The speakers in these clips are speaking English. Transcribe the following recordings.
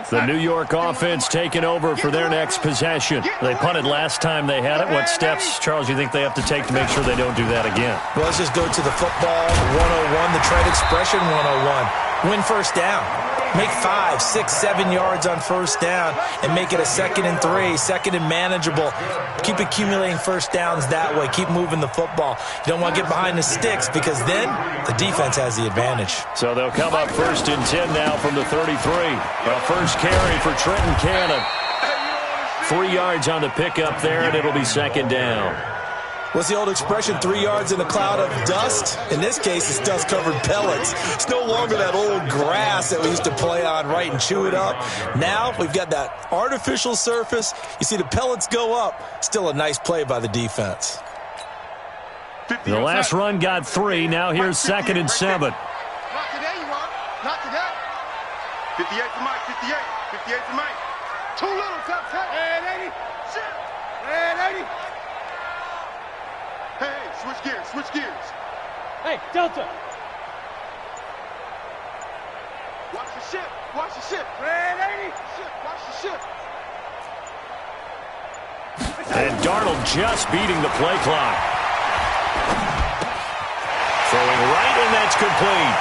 The New York offense taking over for their next possession. They punted last time they had it. What steps, Charles, do you think they have to take to make sure they don't do that again? Well, let's just go to the football 101, the trade expression 101. Win first down. Make 5, 6, 7 yards on first down and make it a 2nd and 3, 2nd and manageable. Keep accumulating first downs that way. Keep moving the football. You don't want to get behind the sticks because then the defense has the advantage. So they'll come up 1st and 10 now from the 33. A first carry for Trenton Cannon. 3 yards on the pickup there, and it'll be 2nd down. What's the old expression, 3 yards in a cloud of dust? In this case, it's dust-covered pellets. It's no longer that old grass that we used to play on, right, and chew it up. Now we've got that artificial surface. You see the pellets go up. Still a nice play by the defense. The last run got 3. Now here's 2nd and 7. Not today, you are. Not today. 58 for Mike. 58. 58 for Mike. Too little, top 10. Red 80. Shit. Red 80. Hey, switch gears, switch gears. Hey, Delta. Watch the ship, watch the ship. Red 80. Ship, watch the ship. And Darnold just beating the play clock. Throwing right, and that's complete.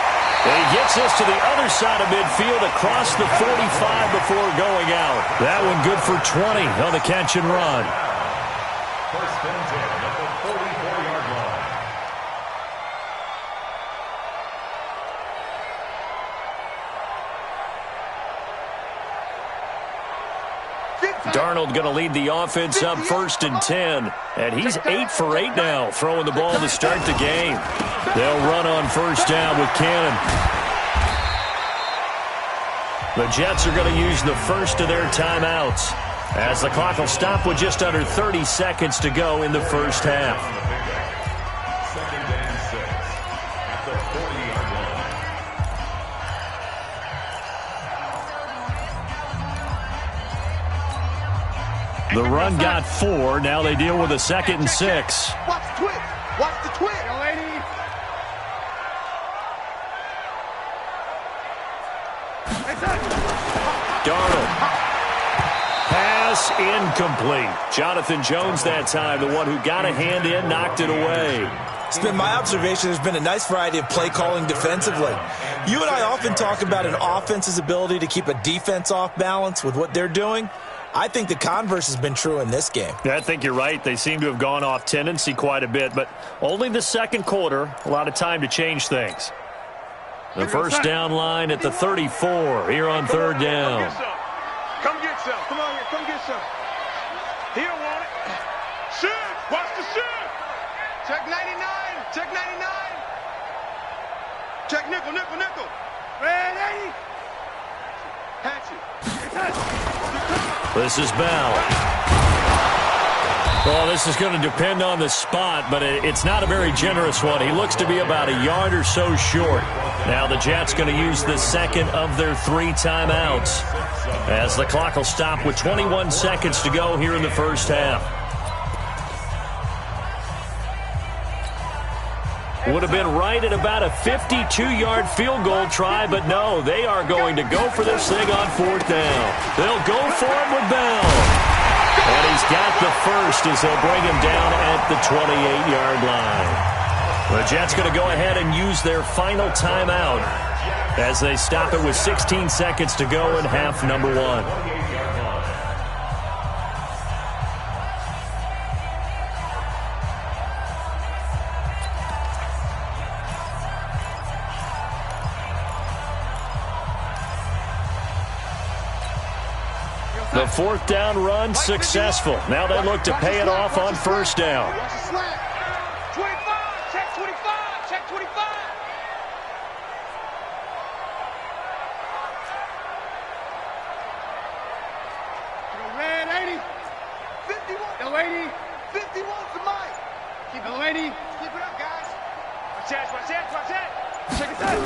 And he gets us to the other side of midfield across the 45 before going out. That one good for 20 on the catch and run. First and 10 at the 44-yard line. Darnold going to lead the offense up 1st and 10. And he's 8 for 8 now, throwing the ball to start the game. They'll run on 1st down with Cannon. The Jets are going to use the first of their timeouts, as the clock will stop with just under 30 seconds to go in the first half. 2nd and 6 at the 40-yard line. The run got 4. Now they deal with a 2nd and 6. Watch the twitch. Watch the twitch. Yo, lady. Darnold. Pass incomplete. Jonathan Jones that time, the one who got a hand in, knocked it away. It's been my observation there's been a nice variety of play calling defensively. You and I often talk about an offense's ability to keep a defense off balance with what they're doing. I think the converse has been true in this game. Yeah, I think you're right. They seem to have gone off tendency quite a bit, but only the second quarter, a lot of time to change things. The first down line at the 34 here on 3rd down. Come get some. Come on here. Come get some. He don't want it. Shoot. Watch the shoot. Check 99. Check 99. Check nickel, nickel, nickel. Red 80. Hatch it. This is Bell. Well, this is going to depend on the spot, but it's not a very generous one. He looks to be about a yard or so short. Now the Jets going to use the second of their 3 timeouts, as the clock will stop with 21 seconds to go here in the first half. Would have been right at about a 52-yard field goal try, but no, they are going to go for this thing on 4th down. They'll go for it with Bell. And he's got the first as they'll bring him down at the 28-yard line. The Jets going to go ahead and use their final timeout as they stop it with 16 seconds to go in half number 1. The 4th down run successful. Now they look to pay it off on 1st down. 25. Check 25. Check 25. Red 80. 51. Yo, 80. 51 to Mike. Keep it, lady. Keep it up, guys. Watch that. Watch that. Watch that. Check it out.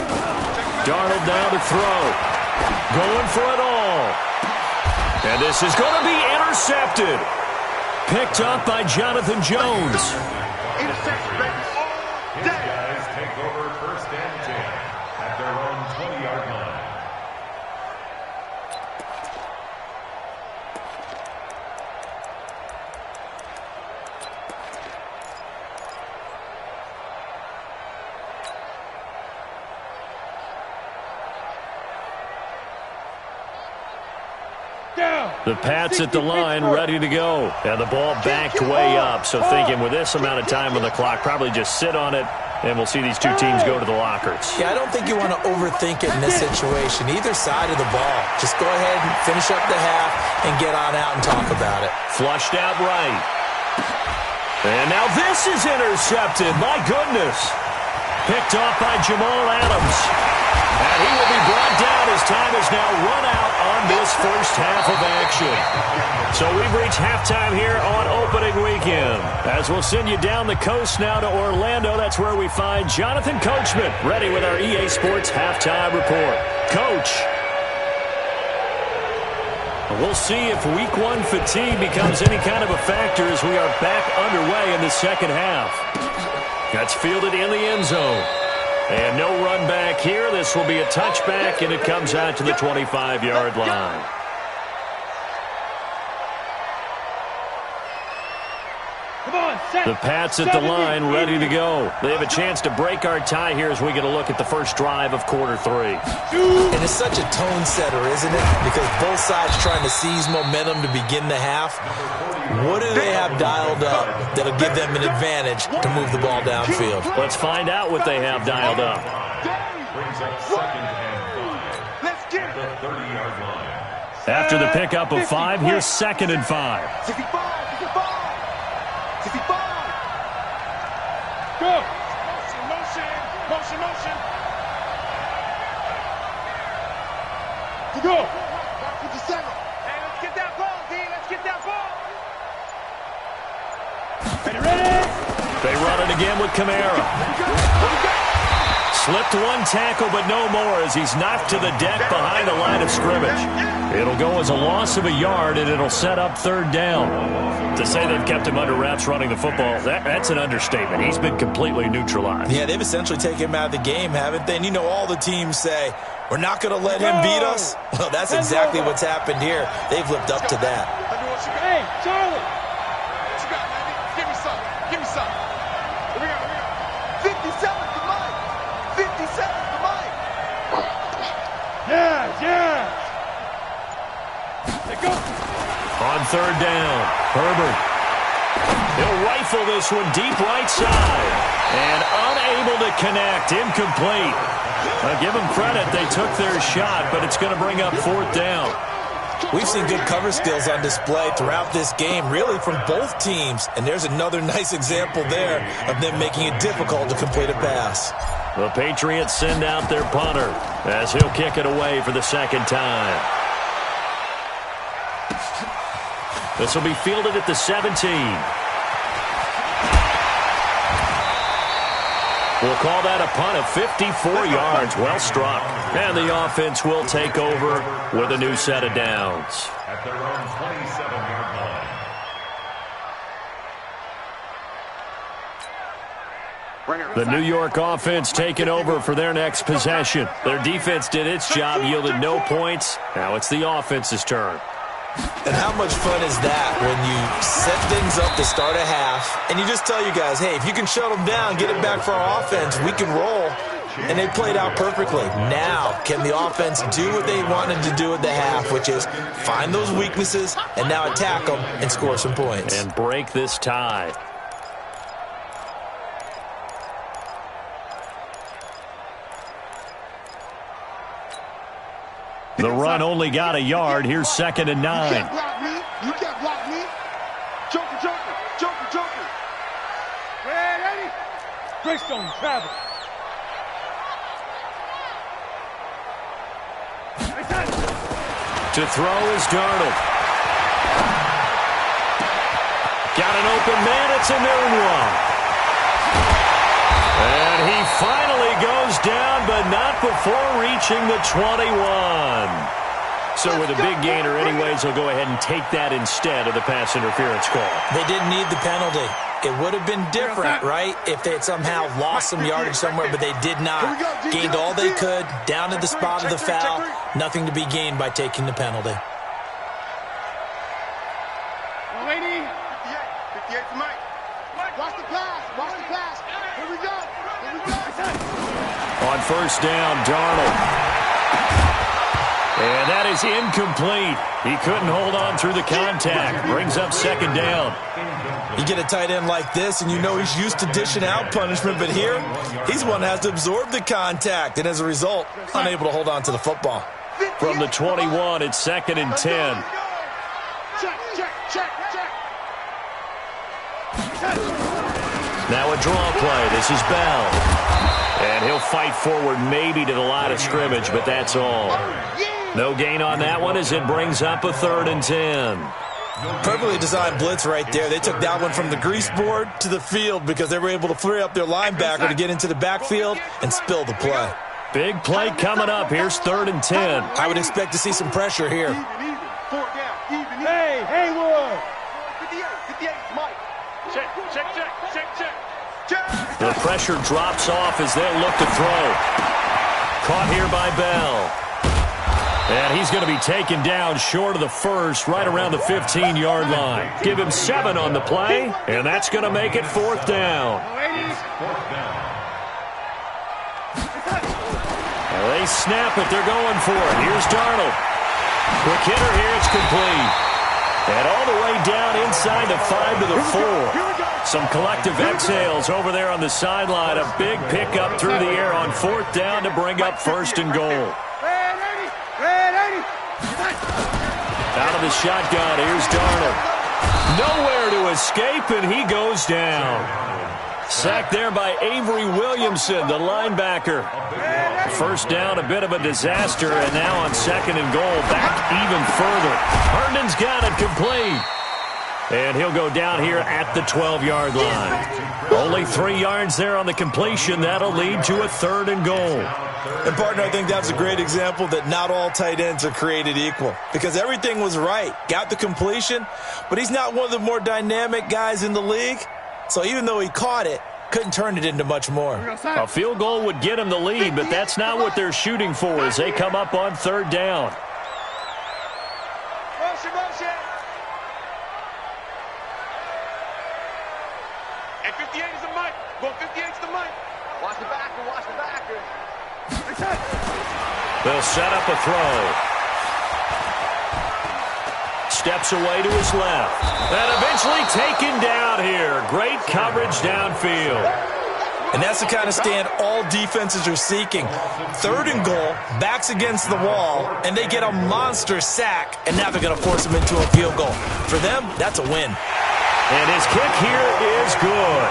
Darnold now to throw. Going for it all. And this is going to be intercepted. Picked up by Jonathan Jones. Interception, baby. His guys take over 1st and 10 at their own 20-yard line. The Pats at the line, ready to go. And the ball backed way up. So thinking with this amount of time on the clock, probably just sit on it, and we'll see these two teams go to the lockers. Yeah, I don't think you want to overthink it in this situation. Either side of the ball. Just go ahead and finish up the half and get on out and talk about it. Flushed out right. And now this is intercepted. My goodness. Picked off by Jamal Adams. And he will be brought down as time is now run out on this first half of action. So we've reached halftime here on opening weekend. As we'll send you down the coast now to Orlando, that's where we find Jonathan Coachman ready with our EA Sports halftime report. Coach. We'll see if week one fatigue becomes any kind of a factor as we are back underway in the second half. That's fielded in the end zone. And no run back here. This will be a touchback, and it comes out to the 25-yard line. The Pats at the line, ready to go. They have a chance to break our tie here as we get a look at the first drive of quarter three. And it's such a tone setter, isn't it? Because both sides trying to seize momentum to begin the half. What do they have dialed up that'll give them an advantage to move the ball downfield? Let's find out what they have dialed up. Brings up second and 5. Let's get At the 30-yard line. After the pickup of 5, here's second and 5. 65, 65, 65. Go. Motion, motion, motion, motion. To go. Back with the center. Hey, let's get that ball, D. Let's get that ball. Ready? They run it again with Kamara. Slipped one tackle, but no more as he's knocked to the deck behind the line of scrimmage. It'll go as a loss of a yard, and it'll set up third down. To say they've kept him under wraps running the football, that's an understatement. He's been completely neutralized. Yeah, they've essentially taken him out of the game, haven't they? And you know all the teams say, we're not going to let him beat us. Well, that's exactly what's happened here. They've lived up to that. Hey, Charlie. What you got, baby? Give me some. Give me some. Here we go, here we go. 57 to Mike. 57 to Mike. Yeah. Let's go. On third down, Herbert. He'll rifle this one deep right side. And unable to connect. Incomplete. Now, give them credit. They took their shot, but it's going to bring up fourth down. We've seen good cover skills on display throughout this game, really from both teams. And there's another nice example there of them making it difficult to complete a pass. The Patriots send out their punter as he'll kick it away for the second time. This will be fielded at the 17. We'll call that a punt of 54 yards. Well struck. And the offense will take over with a new set of downs. At their own 27-yard line. The New York offense taking over for their next possession. Their defense did its job, yielded no points. Now it's the offense's turn. And how much fun is that when you set things up to start a half and you just tell you guys, hey, if you can shut them down, get it back for our offense, we can roll. And they played out perfectly. Now, can the offense do what they wanted to do at the half, which is find those weaknesses and now attack them and score some points. And break this tie. The run only got a yard. Here's second and 9. You can't block me. You can't block me. Joker, Joker, Joker, Joker. Ready? Greystone, travel. To throw is Darnold. Got an open man. It's a new one. And he finally goes down, but not before reaching the 21. So with a big gainer anyways, he'll go ahead and take that instead of the pass interference call. They didn't need the penalty. It would have been different, right, if they had somehow lost some yardage somewhere, but they did not. Gained all they could, down to the spot of the foul. Nothing to be gained by taking the penalty. Lady. 58 to Mike. Watch the pass. Watch the pass. Here we go. Here we go. On first down, Darnold. And that is incomplete. He couldn't hold on through the contact. Brings up second down. You get a tight end like this, and you know he's used to dishing out punishment, but here, he's one that has to absorb the contact, and as a result, unable to hold on to the football. From the 21, it's 2nd and 10. Check, check, check, check. Now a draw play. This is Bell. And he'll fight forward maybe to the line of scrimmage, but that's all. No gain on that one as it brings up a 3rd and 10. Perfectly designed blitz right there. They took that one from the grease board to the field because they were able to free up their linebacker to get into the backfield and spill the play. Big play coming up. Here's 3rd and 10. I would expect to see some pressure here. Even. 4 down. Even. Hey, Haywood. 58, Mike. Check, check, check, check, check. Check. The pressure drops off as they'll look to throw. Caught here by Bell. And he's going to be taken down short of the first, right around the 15-yard line. Give him 7 on the play, and that's going to make it 4th down. Well, they snap it. They're going for it. Here's Darnold. Quick hitter here. It's complete. And all the way down inside the 5 to the 4. Some collective exhales over there on the sideline. A big pickup through the air on 4th down to bring up 1st and goal. Out of the shotgun, here's Darnold. Nowhere to escape, and he goes down. Sacked there by Avery Williamson, the linebacker. 1st down, a bit of a disaster, and now on 2nd and goal, back even further. Herndon's got it complete. And he'll go down here at the 12-yard line. Only 3 yards there on the completion. That'll lead to a 3rd and goal. And, partner, I think that's a great example that not all tight ends are created equal because everything was right. Got the completion, but he's not one of the more dynamic guys in the league. So even though he caught it, couldn't turn it into much more. A field goal would get him the lead, but that's not what they're shooting for as they come up on 3rd down. Motion. And 58 is the mic. Well, 58 is the mic. Watch the backer, watch the backer. They'll set up a throw. Steps away to his left. And eventually taken down here. Great coverage downfield. And that's the kind of stand all defenses are seeking. 3rd and goal, backs against the wall, and they get a monster sack, and now they're going to force him into a field goal. For them, that's a win. And his kick here is good.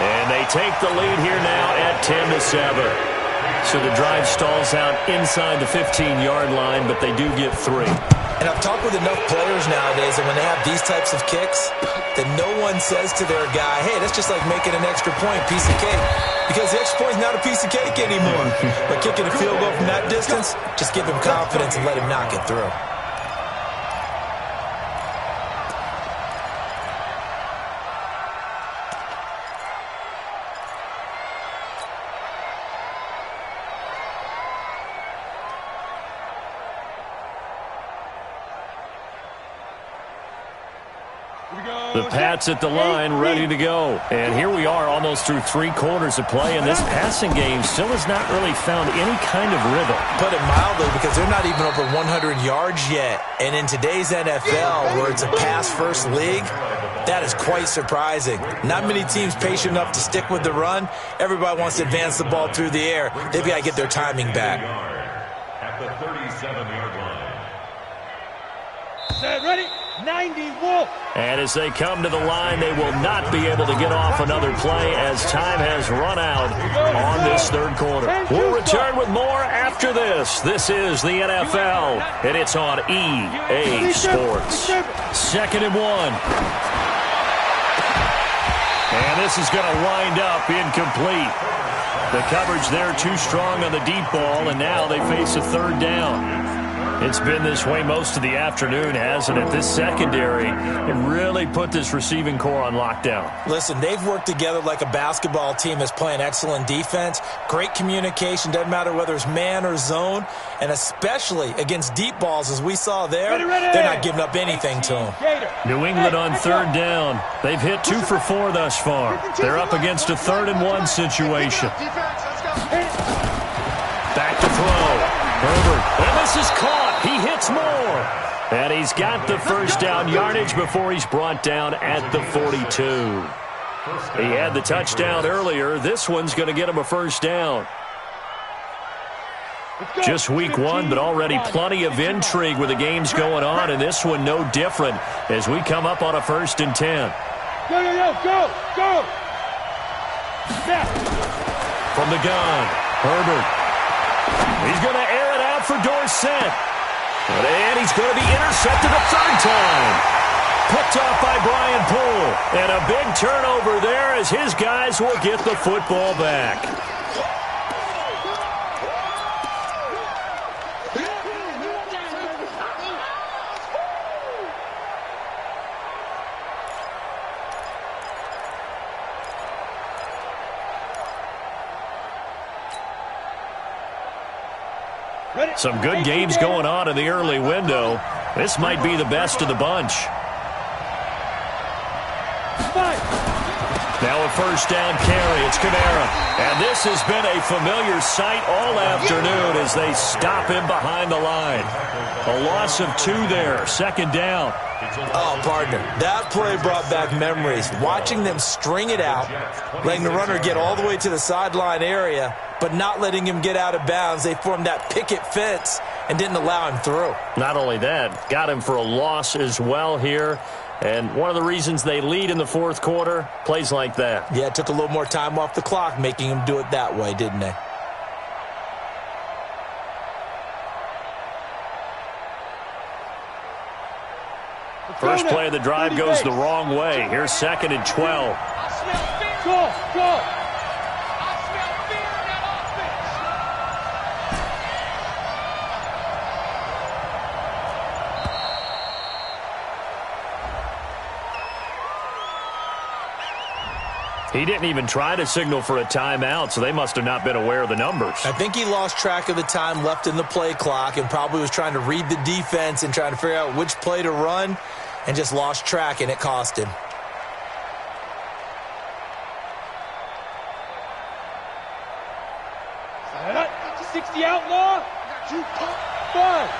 And they take the lead here now at 10-7. So the drive stalls out inside the 15-yard line, but they do get 3. And I've talked with enough players nowadays that when they have these types of kicks, that no one says to their guy, hey, that's just like making an extra point, piece of cake. Because the extra point's not a piece of cake anymore. But kicking a field goal from that distance, just give him confidence and let him knock it through. The Pats at the line, ready to go. And here we are almost through 3 quarters of play, and this passing game still has not really found any kind of rhythm. Put it mildly, because they're not even over 100 yards yet. And in today's NFL, where it's a pass-first league, that is quite surprising. Not many teams patient enough to stick with the run. Everybody wants to advance the ball through the air. They've got to get their timing back. At the 37-yard line. Set, ready? 90, Wolf. And as they come to the line, they will not be able to get off another play as time has run out on this 3rd quarter. We'll return with more after this. This is the NFL, and it's on EA Sports. 2nd and 1. And this is going to wind up incomplete. The coverage there too strong on the deep ball, and now they face a 3rd down. It's been this way most of the afternoon, hasn't it? This secondary, it really put this receiving core on lockdown. Listen, they've worked together like a basketball team that's playing excellent defense. Great communication, doesn't matter whether it's man or zone, and especially against deep balls, as we saw there, they're not giving up anything to them. New England on 3rd down. They've hit 2 for 4 thus far. They're up against a 3rd and 1 situation. Back to throw. Herbert, and this is caught. He hits more. And he's got the first down yardage before he's brought down at the 42. He had the touchdown earlier. This one's going to get him a first down. Just week one, but already plenty of intrigue with the games going on, and this one no different as we come up on a 1st and 10. Go! From the gun, Herbert. He's going to air it out for Dorsett. And he's going to be intercepted a 3rd time. Picked off by Brian Poole. And a big turnover there as his guys will get the football back. Some good games going on in the early window. This might be the best of the bunch. Now a 1st down carry. It's Kamara. And this has been a familiar sight all afternoon as they stop him behind the line. A loss of 2 there. 2nd down. Oh, partner, that play brought back memories. Watching them string it out, letting the runner get all the way to the sideline area, but not letting him get out of bounds. They formed that picket fence and didn't allow him through. Not only that, got him for a loss as well here. And one of the reasons they lead in the 4th quarter, plays like that. Yeah, it took a little more time off the clock, making him do it that way, didn't they? First play of the drive goes the wrong way. Here's 2nd and 12. Go! He didn't even try to signal for a timeout, so they must have not been aware of the numbers. I think he lost track of the time left in the play clock and probably was trying to read the defense and trying to figure out which play to run and just lost track, and it cost him. That 60 outlaw. Five.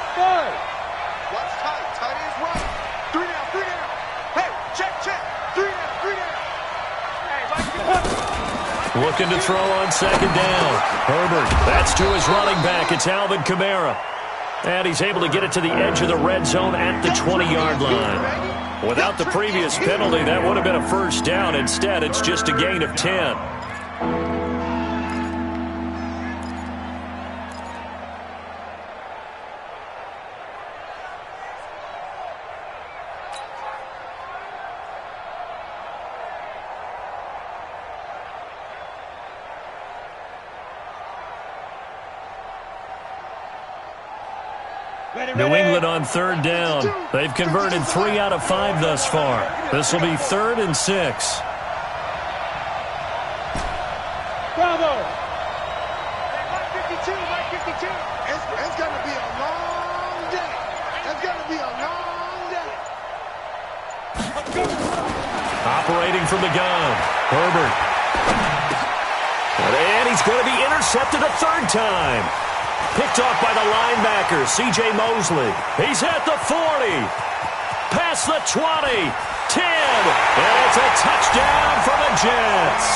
Watch tight ends right. 3 down. Hey, check. 3 down. Looking to throw on 2nd down. Herbert, that's to his running back. It's Alvin Kamara. And he's able to get it to the edge of the red zone at the 20-yard line. Without the previous penalty, that would have been a 1st down. Instead, it's just a gain of 10. New England on 3rd down. They've converted 3 out of 5 thus far. This will be 3rd and 6. Bravo! Mike 52. It's going to be a long day. Operating from the gun. Herbert. And he's going to be intercepted a 3rd time. Picked off by the linebacker, C.J. Mosley. He's at the 40. Past the 20. 10. And it's a touchdown for the Jets.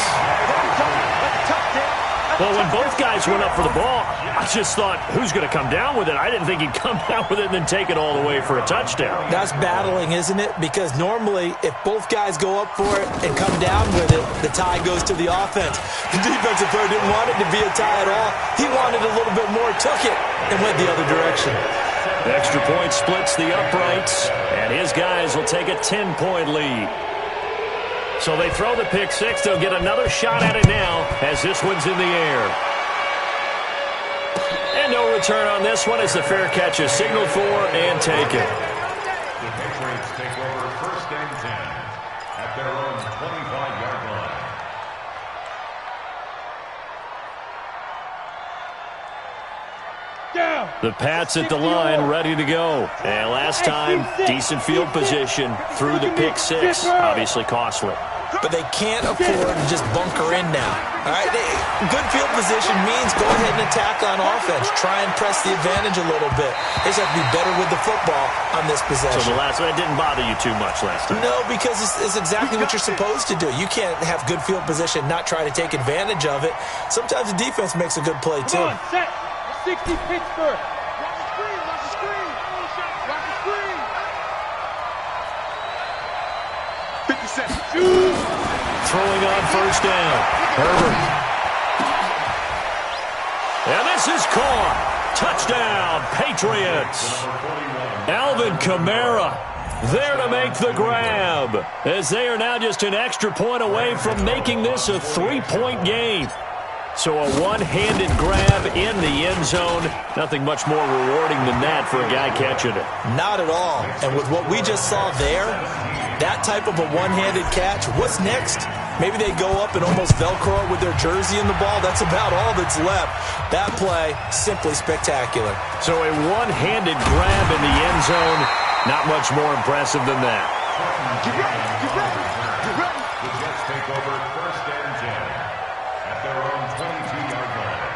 Well, when both guys went up for the ball, I just thought, who's going to come down with it? I didn't think he'd come down with it and then take it all the way for a touchdown. That's battling, isn't it? Because normally, if both guys go up for it and come down with it, the tie goes to the offense. The defensive player didn't want it to be a tie at all. He wanted a little bit more, took it, and went the other direction. Extra point splits the uprights, and his guys will take a 10-point lead. So they throw the pick six. They'll get another shot at it now as this one's in the air. And no return on this one as the fair catch is signaled for and taken. The Patriots take over 1st and 10 at their own 25-yard line. Down. The Pats at the line, ready to go. And last time, decent field position through the pick six. Obviously costly. but they can't afford to just bunker in now. All right, good field position means go ahead and attack on offense. Try and press the advantage a little bit. They just have to be better with the football on this possession. So the last one didn't bother you too much last time? No, because it's exactly what you're supposed to do. You can't have good field position, not try to take advantage of it. Sometimes the defense makes a good play, too. Come on, set. 60 Pittsburgh. Watch the screen, watch the screen. Watch the screen. 50 seconds. Throwing on first down. Herbert. And this is caught. Touchdown, Patriots. Alvin Kamara there to make the grab, as they are now just an extra point away from making this a 3-point game. So a one-handed grab in the end zone. Nothing much more rewarding than that for a guy catching it. Not at all. And with what we just saw there, that type of a one-handed catch, what's next? Maybe they go up and almost Velcro it with their jersey in the ball. That's about all that's left. That play, simply spectacular. So a one-handed grab in the end zone. Not much more impressive than that. Get ready, get ready, get ready. The Jets take over first and 10 at their own 22-yard line.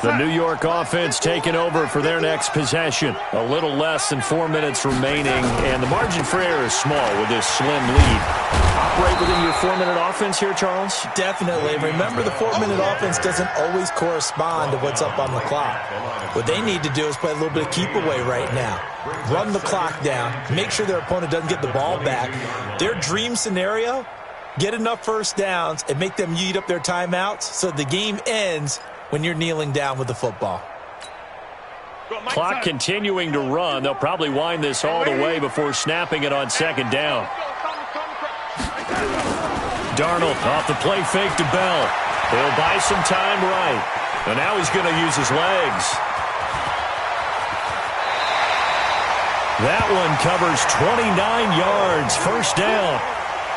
The New York offense taking over for their next possession. A little less than 4 minutes remaining, and the margin for error is small with this slim lead. Operate within your 4-minute offense here, Charles? Definitely. Remember, the 4-minute offense doesn't always correspond to what's up on the clock. What they need to do is play a little bit of keep away right now. Run the clock down. Make sure their opponent doesn't get the ball back. Their dream scenario, get enough first downs and make them eat up their timeouts so the game ends when you're kneeling down with the football. Clock continuing to run. They'll probably wind this all the way before snapping it on second down. Darnold off the play fake to Bell. He'll buy some time right. And now he's going to use his legs. That one covers 29 yards. First down.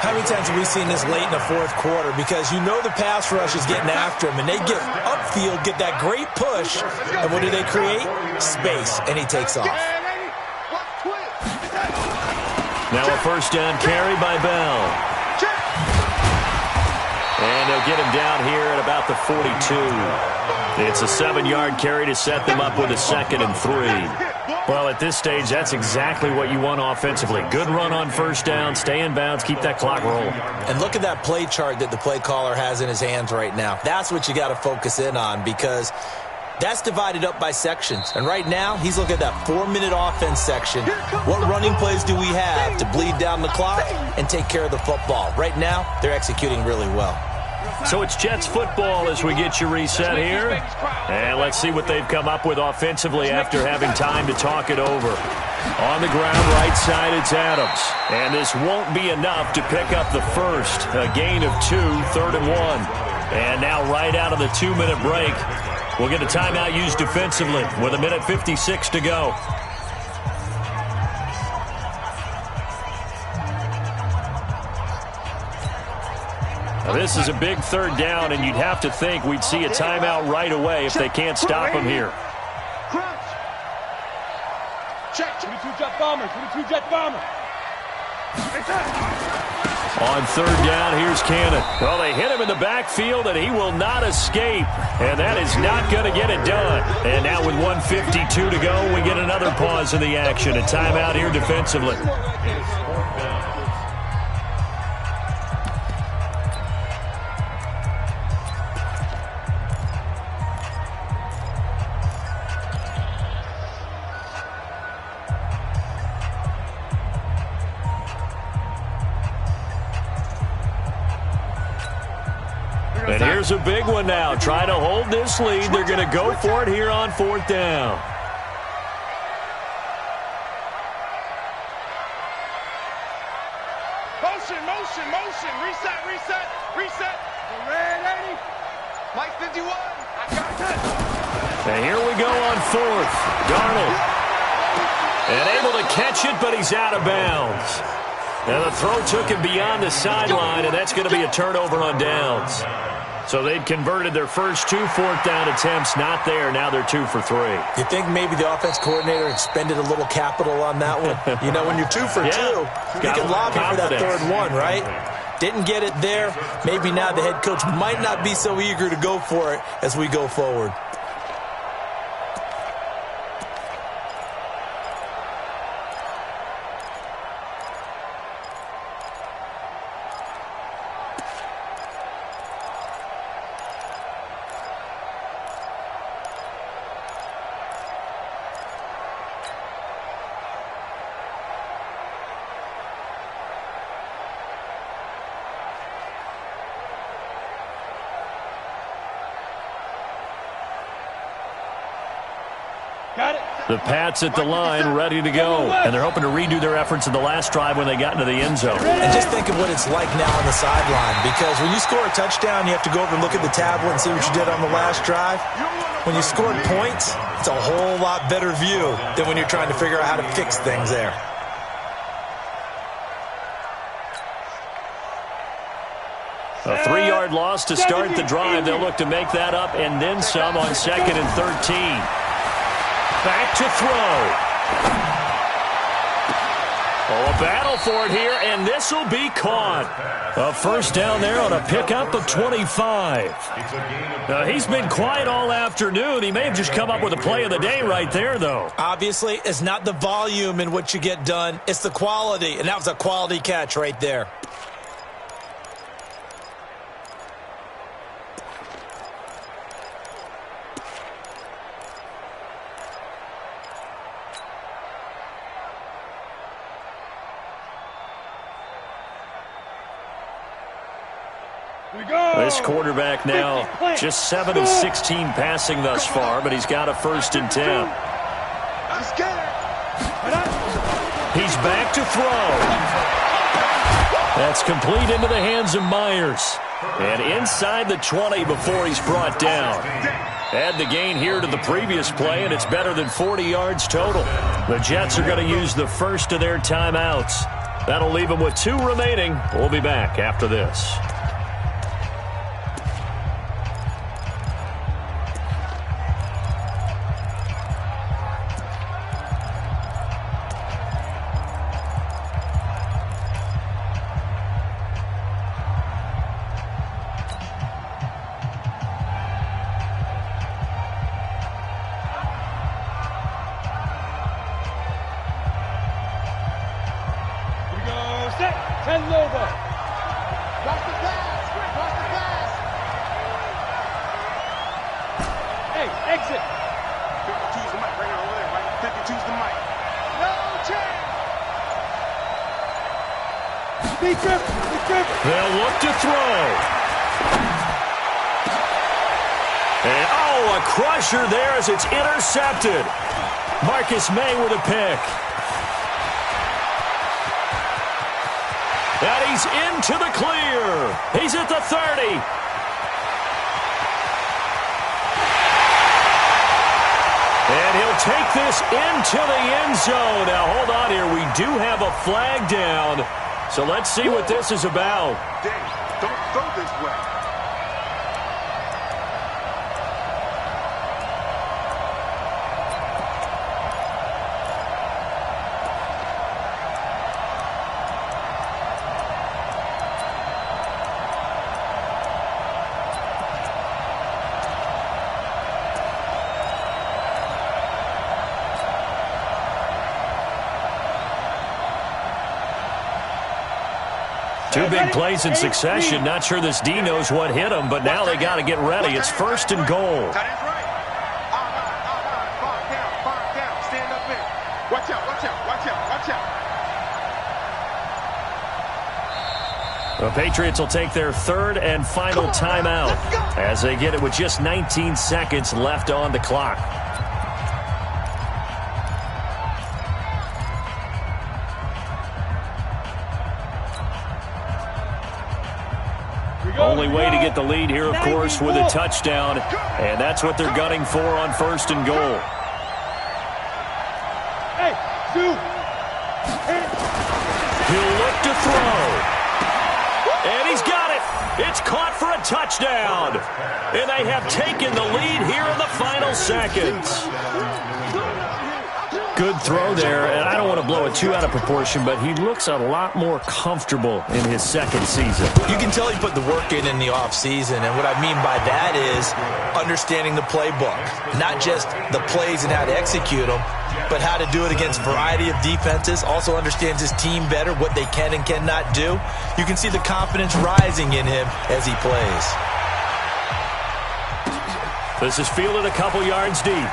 How many times have we seen this late in the fourth quarter? Because you know the pass rush is getting after him, and they get upfield, get that great push, and what do they create? Space, and he takes off. Now a first down carry by Bell. And they'll get him down here at about the 42. It's a 7-yard carry to set them up with a 2nd and 3. Well, at this stage, that's exactly what you want offensively. Good run on first down, stay in bounds, keep that clock rolling. And look at that play chart that the play caller has in his hands right now. That's what you got to focus in on, because that's divided up by sections. And right now, he's looking at that 4-minute offense section. What running plays do we have to bleed down the clock and take care of the football? Right now, they're executing really well. So it's Jets football as we get you reset here. And let's see what they've come up with offensively after having time to talk it over. On the ground, right side, it's Adams. And this won't be enough to pick up the first. A gain of 2, 3rd and 1. And now right out of the 2-minute break, we'll get a timeout used defensively with 1:56 to go. Now, this is a big 3rd down, and you'd have to think we'd see a timeout right away if they can't stop him here. Check. 22 jet bomber. 22 jet bomber. On 3rd down, here's Cannon. Well, they hit him in the backfield, and he will not escape. And that is not going to get it done. And now with 1:52 to go, we get another pause in the action. A timeout here defensively. And here's a big one now. Trying to hold this lead. They're going to go for it here on 4th down. Motion. Reset. Red 80. Mike 51. I got it. And here we go on 4th. Darnold. And able to catch it, but he's out of bounds. And the throw took him beyond the sideline, and that's going to be a turnover on downs. So they'd converted their first 2 fourth-down attempts. Not there. Now they're 2 for 3. You think maybe the offense coordinator expended a little capital on that one? You know, when you're 2 for 2, you can lobby for that third one, right? Didn't get it there. Maybe now the head coach might not be so eager to go for it as we go forward. The Pats at the line, ready to go. And they're hoping to redo their efforts in the last drive when they got into the end zone. And just think of what it's like now on the sideline, because when you score a touchdown, you have to go over and look at the tablet and see what you did on the last drive. When you scored points, it's a whole lot better view than when you're trying to figure out how to fix things there. A 3-yard loss to start the drive. They'll look to make that up and then some on 2nd and 13. Back to throw. Oh, a battle for it here, and this will be caught. A first down there on a pickup of 25. He's been quiet all afternoon. He may have just come up with a play of the day right there, though. Obviously, it's not the volume in what you get done. It's the quality, and that was a quality catch right there. This quarterback now just 7 of 16 passing thus far, but he's got a 1st and 10. He's back to throw. That's complete into the hands of Myers. And inside the 20 before he's brought down. Add the gain here to the previous play, and it's better than 40 yards total. The Jets are going to use the first of their timeouts. That'll leave them with 2 remaining. We'll be back after this. They'll look to throw. And, oh, a crusher there as it's intercepted. Marcus May with a pick. And he's into the clear. He's at the 30. And he'll take this into the end zone. Now, hold on here. We do have a flag down. So let's see what this is about. Dang, don't throw this way. Two big plays in succession. Not sure this D knows what hit him, but now they got to get ready. It's 1st and goal. Five down. Stand up there. Watch out. The Patriots will take their 3rd and final timeout as they get it with just 19 seconds left on the clock. Only way to get the lead here, of course, with a touchdown, and that's what they're gunning for on 1st and goal. He'll look to throw. And he's got it. It's caught for a touchdown. And they have taken the lead here in the final seconds. Good throw there, and I don't want to blow it too out of proportion, but he looks a lot more comfortable in his second season. You can tell he put the work in the offseason, and what I mean by that is understanding the playbook. Not just the plays and how to execute them, but how to do it against a variety of defenses. Also understands his team better, what they can and cannot do. You can see the confidence rising in him as he plays. This is fielded a couple yards deep.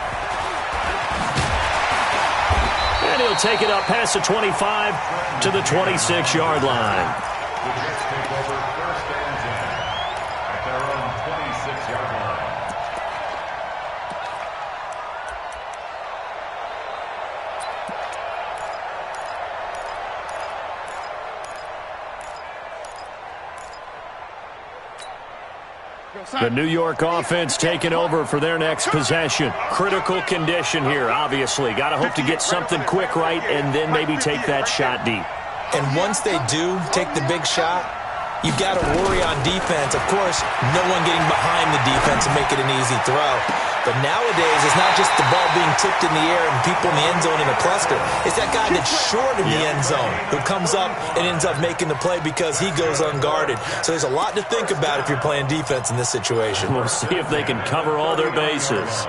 And he'll take it up past the 25 to the 26-yard line. The Jets take over first and 10 at their own 26-yard line. The New York offense taking over for their next possession. Critical condition here, obviously. Got to hope to get something quick right and then maybe take that shot deep. And once they do take the big shot, you've got to worry on defense. Of course, no one getting behind the defense and make it an easy throw. But nowadays, it's not just the ball being tipped in the air and people in the end zone in a cluster. It's that guy that's short in the end zone who comes up and ends up making the play because he goes unguarded. So there's a lot to think about if you're playing defense in this situation. We'll see if they can cover all their bases.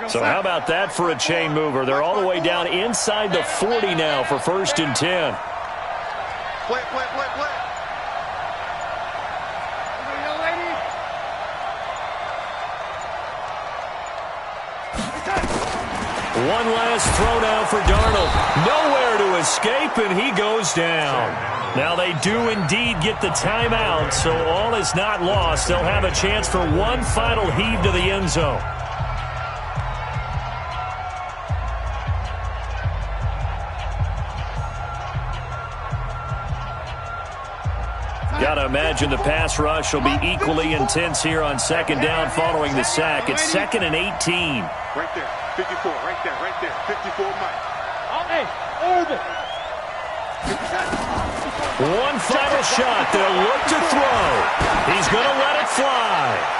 So how about that for a chain mover? They're all the way down inside the 40 now for first and 10. Play, play, play, play. One last throw now for Darnold. Nowhere to escape, and he goes down. Now they do indeed get the timeout, so all is not lost. They'll have a chance for one final heave to the end zone. Got to imagine the pass rush will be equally intense here on second down following the sack. It's 2nd and 18. Right there, 54, right there, 54 Mike. One final shot. They'll look to throw. He's going to let it fly.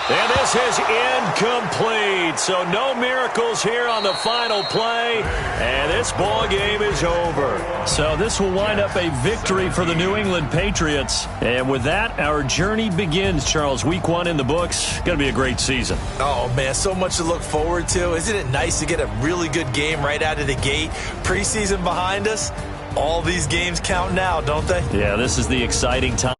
And this is incomplete. So no miracles here on the final play. And this ball game is over. So this will wind up a victory for the New England Patriots. And with that, our journey begins, Charles. Week 1 in the books. Going to be a great season. Oh, man, so much to look forward to. Isn't it nice to get a really good game right out of the gate? Preseason behind us. All these games count now, don't they? Yeah, this is the exciting time.